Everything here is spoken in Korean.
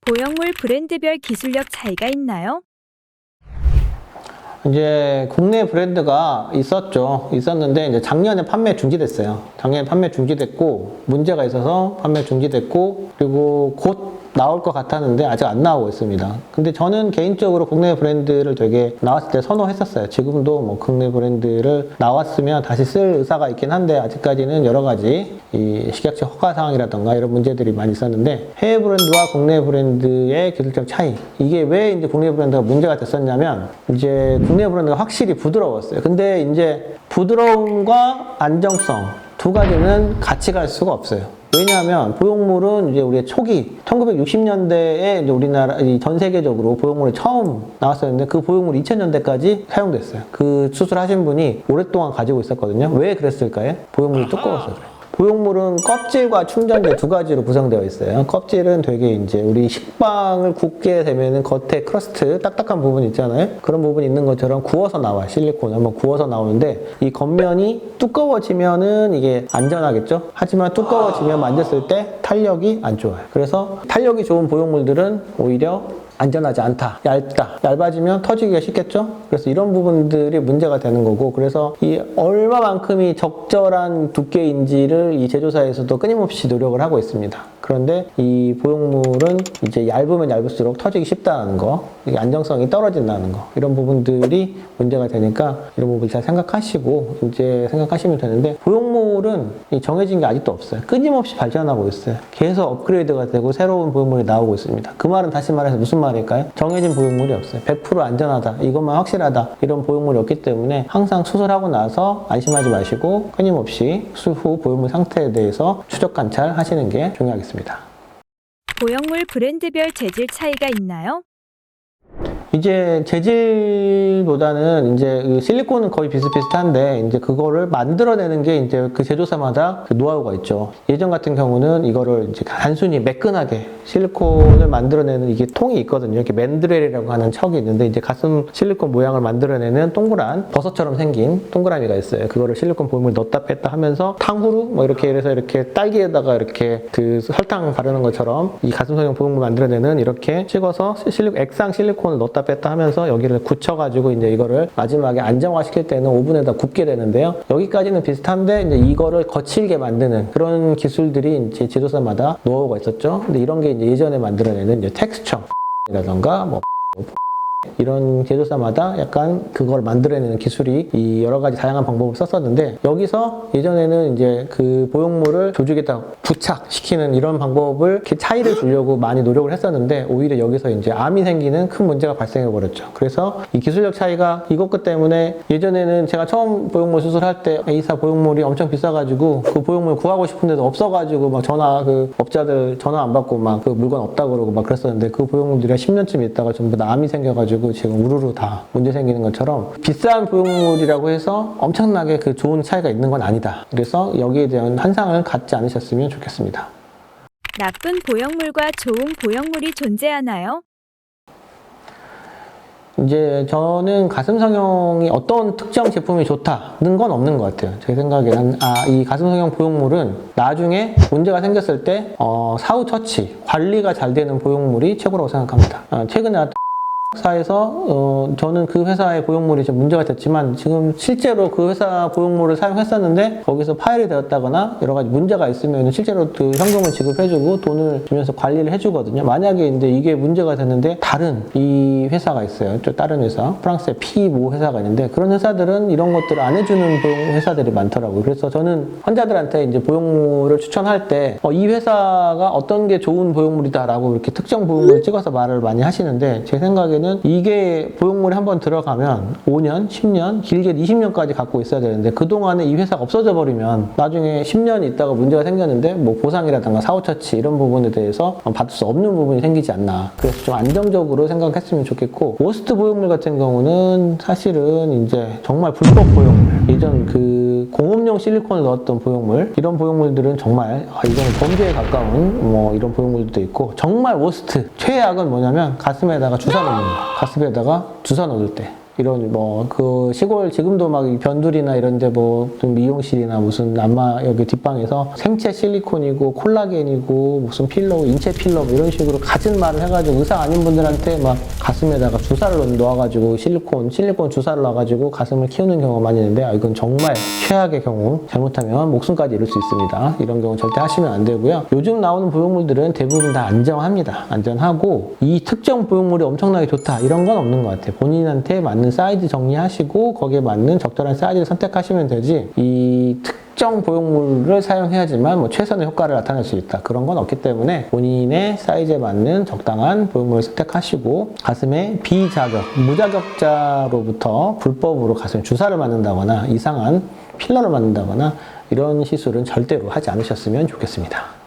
보형물 브랜드별 기술력 차이가 있나요? 이제 국내 브랜드가 있었는데 이제 작년에 판매 중지됐어요. 작년에 판매 중지됐고 문제가 있어서 판매 중지됐고 그리고 곧 나올 것 같았는데 아직 안 나오고 있습니다. 근데 저는 개인적으로 국내 브랜드를 되게 나왔을 때 선호했었어요. 지금도 뭐 국내 브랜드를 나왔으면 다시 쓸 의사가 있긴 한데 아직까지는 여러 가지 이 식약처 허가 사항이라던가 이런 문제들이 많이 있었는데 해외 브랜드와 국내 브랜드의 기술적 차이, 이게 왜 이제 국내 브랜드가 문제가 됐었냐면 이제 국내 브랜드가 확실히 부드러웠어요. 근데 이제 부드러움과 안정성 두 가지는 같이 갈 수가 없어요. 왜냐하면 보형물은 이제 우리의 초기 1960년대에 이제 우리나라 전 세계적으로 보형물이 처음 나왔었는데 그 보형물이 2000년대까지 사용됐어요. 그 수술하신 분이 오랫동안 가지고 있었거든요. 왜 그랬을까요? 보형물이 두꺼워서 그래요. 보형물은 껍질과 충전재 두 가지로 구성되어 있어요. 껍질은 되게 이제 우리 식빵을 굽게 되면은 겉에 크러스트 딱딱한 부분 있잖아요. 그런 부분이 있는 것처럼 구워서 나와요. 실리콘 한번 구워서 나오는데 이 겉면이 두꺼워지면은 이게 안전하겠죠. 하지만 두꺼워지면 만졌을 때 탄력이 안 좋아요. 그래서 탄력이 좋은 보형물들은 오히려 안전하지 않다. 얇다. 얇아지면 터지기가 쉽겠죠? 그래서 이런 부분들이 문제가 되는 거고, 그래서 이 얼마만큼이 적절한 두께인지를 이 제조사에서도 끊임없이 노력을 하고 있습니다. 그런데 이 보형물은 이제 얇으면 얇을수록 터지기 쉽다는 거, 안정성이 떨어진다는 거, 이런 부분들이 문제가 되니까 이런 부분을 잘 생각하시고 이제 생각하시면 되는데, 보형물은 정해진 게 아직도 없어요. 끊임없이 발전하고 있어요. 계속 업그레이드가 되고 새로운 보형물이 나오고 있습니다. 그 말은 다시 말해서 무슨 말일까요? 정해진 보형물이 없어요. 100% 안전하다, 이것만 확실하다, 이런 보형물이 없기 때문에 항상 수술하고 나서 안심하지 마시고 끊임없이 수술 후 보형물 상태에 대해서 추적 관찰하시는 게 중요하겠습니다. 보형물 브랜드별 재질 차이가 있나요? 이제 재질보다는 이제 그 실리콘은 거의 비슷비슷한데 이제 그거를 만들어내는 게 이제 그 제조사마다 그 노하우가 있죠. 예전 같은 경우는 이거를 이제 단순히 매끈하게 실리콘을 만들어내는 이게 통이 있거든요. 이렇게 맨드렐이라고 하는 척이 있는데 이제 가슴 실리콘 모양을 만들어내는 동그란 버섯처럼 생긴 동그라미가 있어요. 그거를 실리콘 보형물 넣었다 뺐다 하면서 탕후루 뭐 이렇게 해서 이렇게 딸기에다가 이렇게 그 설탕 바르는 것처럼 이 가슴성형 보형물 만들어내는 이렇게 찍어서 액상 실리콘을 넣었다 뺐다 하면서 여기를 굳혀가지고 이제 이거를 마지막에 안정화시킬 때는 오븐에다 굽게 되는데요. 여기까지는 비슷한데 이제 이거를 거칠게 만드는 그런 기술들이 이제 제조사마다 노하우가 있었죠. 근데 이런 게 이제 예전에 만들어내는 이제 텍스처라던가 뭐 이런 제조사마다 약간 그걸 만들어내는 기술이 이 여러 가지 다양한 방법을 썼었는데, 여기서 예전에는 이제 그 보형물을 조직에다 부착시키는 이런 방법을 이렇게 차이를 주려고 많이 노력을 했었는데 오히려 여기서 이제 암이 생기는 큰 문제가 발생해 버렸죠. 그래서 이 기술력 차이가 이것 때문에 예전에는 제가 처음 보형물 수술할 때 A사 보형물이 엄청 비싸가지고 그 보형물 구하고 싶은데도 없어가지고 막 그 업자들 전화 안 받고 막 그 물건 없다고 그러고 막 그랬었는데, 그 보형물들이 10년쯤 있다가 전부 다 암이 생겨가지고 지금 우르르 다 문제 생기는 것처럼 비싼 보형물이라고 해서 엄청나게 그 좋은 차이가 있는 건 아니다. 그래서 여기에 대한 환상을 갖지 않으셨으면 좋겠습니다. 나쁜 보형물과 좋은 보형물이 존재하나요? 이제 저는 가슴 성형이 어떤 특정 제품이 좋다는 건 없는 것 같아요. 제 생각에는 이 가슴 성형 보형물은 나중에 문제가 생겼을 때 사후 처치, 관리가 잘 되는 보형물이 최고라고 생각합니다. 최근에 사에서 저는 그 회사의 보형물이 좀 문제가 됐지만 지금 실제로 그 회사 보형물을 사용했었는데 거기서 파열이 되었다거나 여러 가지 문제가 있으면 실제로 그 현금을 지급해주고 돈을 주면서 관리를 해주거든요. 만약에 이제 이게 문제가 됐는데 다른 이 회사가 있어요. 또 다른 회사, 프랑스의 P 회사가 있는데 그런 회사들은 이런 것들을 안 해주는 보형 회사들이 많더라고요. 그래서 저는 환자들한테 이제 보형물을 추천할 때 이 회사가 어떤 게 좋은 보형물이다라고 이렇게 특정 보형물을 찍어서 말을 많이 하시는데, 제 생각에는 이게 보형물이 한번 들어가면 5년, 10년, 길게 20년까지 갖고 있어야 되는데 그동안에 이 회사가 없어져 버리면 나중에 10년 있다가 문제가 생겼는데 뭐 보상이라든가 사후처치 이런 부분에 대해서 받을 수 없는 부분이 생기지 않나. 그래서 좀 안정적으로 생각했으면 좋겠고, 워스트 보형물 같은 경우는 사실은 이제 정말 불법 보형물, 예전 그 공업용 실리콘을 넣었던 보형물, 이런 보형물들은 정말 이거는 범죄에 가까운 뭐 이런 보형물도 있고, 정말 워스트, 최악은 뭐냐면 가슴에다가 주사 넣는 거. 가슴에다가 주사 넣을 때 이런 뭐 그 시골 지금도 막 변두리나 이런데 뭐 좀 미용실이나 무슨 안마 여기 뒷방에서 생체 실리콘이고 콜라겐이고 무슨 필러, 인체 필러 뭐 이런 식으로 갖은 말을 해가지고 의사 아닌 분들한테 막 가슴에다가 주사를 놓아가지고 실리콘 주사를 놔가지고 가슴을 키우는 경우가 많이 있는데 이건 정말 최악의 경우, 잘못하면 목숨까지 잃을 수 있습니다. 이런 경우 절대 하시면 안 되고요. 요즘 나오는 보형물들은 대부분 다 안전합니다. 안전하고 이 특정 보형물이 엄청나게 좋다 이런 건 없는 것 같아요. 본인한테 맞는 사이즈 정리하시고 거기에 맞는 적절한 사이즈를 선택하시면 되지, 이 특정 보형물을 사용해야지만 뭐 최선의 효과를 나타낼 수 있다 그런 건 없기 때문에 본인의 사이즈에 맞는 적당한 보형물을 선택하시고, 가슴에 비자격, 무자격자로부터 불법으로 가슴에 주사를 맞는다거나 이상한 필러를 맞는다거나 이런 시술은 절대로 하지 않으셨으면 좋겠습니다.